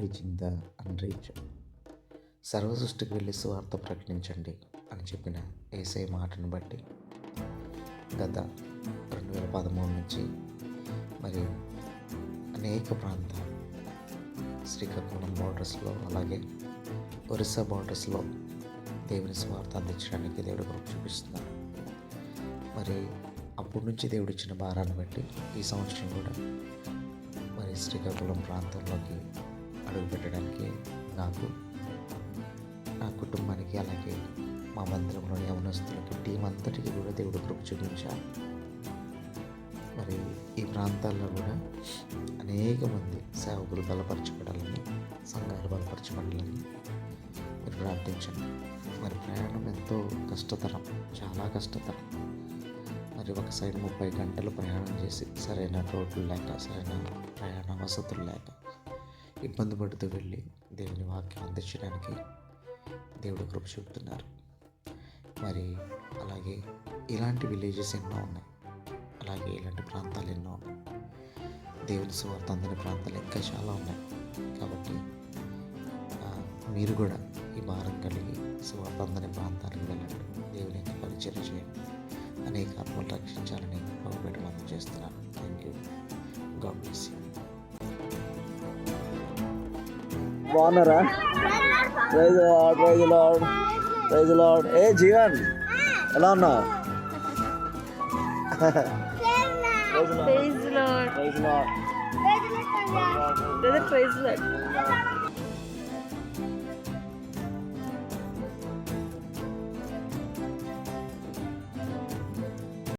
Reaching the unreach. సర్వ సృష్టికి వెళ్ళి సువార్త ప్రకటించండి అని చెప్పిన యేసయ్య మాటను బట్టి గత 2013 నుంచి మరి అనేక ప్రాంతాలు శ్రీకాకుళం బోర్డర్స్లో అలాగే ఒరిస్సా బోర్డర్స్లో దేవుని సువార్త అందించడానికి దేవుడు కృప చూపిస్తున్నారు. మరి అప్పటి నుంచి దేవుడు ఇచ్చిన భారాన్ని బట్టి ఈ సంవత్సరం కూడా మరి శ్రీకాకుళం ప్రాంతంలోకి అడుగు పెట్టడానికి నాకు, నా కుటుంబానికి, అలాగే మా మందిరంలోని యవనస్తులకి, టీం అంతటికి కూడా దేవుడు కృప చూపించారు. మరి ఈ ప్రాంతాల్లో కూడా అనేక మంది సేవకులు బలపరచబడాలని, సంఘాలు బలపరచబడాలని మీరు ప్రార్థించండి. మరి ప్రయాణం ఎంతో కష్టతరం, చాలా కష్టతరం. మరి ఒక సైడ్ 30 గంటలు ప్రయాణం చేసి సరైన రోడ్లు లేక, సరైన ప్రయాణ వసతులు లేక ఇబ్బంది పడుతూ వెళ్ళి దేవుని వాక్యం అందించడానికి దేవుడు కృప చూపుతున్నారు. మరి అలాగే ఇలాంటి విలేజెస్ ఎన్నో ఉన్నాయి, అలాగే ఇలాంటి ప్రాంతాలు ఎన్నో ఉన్నాయి. దేవుని సువార్త అందని ప్రాంతాలు ఇంకా చాలా ఉన్నాయి. కాబట్టి మీరు కూడా ఈ భారం కలిగి సువార్త అందని ప్రాంతానికి వెళ్ళండి, దేవుని యొక్క పరిచయం చేయండి, అనేక ఆత్మలు రక్షించాలని ప్రభుపేట మనం చేస్తున్నాను. Thank you. God bless you. బాగున్నారా? Praise Lord, praise Lord, praise Lord. ఏ జీవన్ ఎలా ఉన్నావు? Praise the Lord. Praise Lord. Brother, praise the Lord.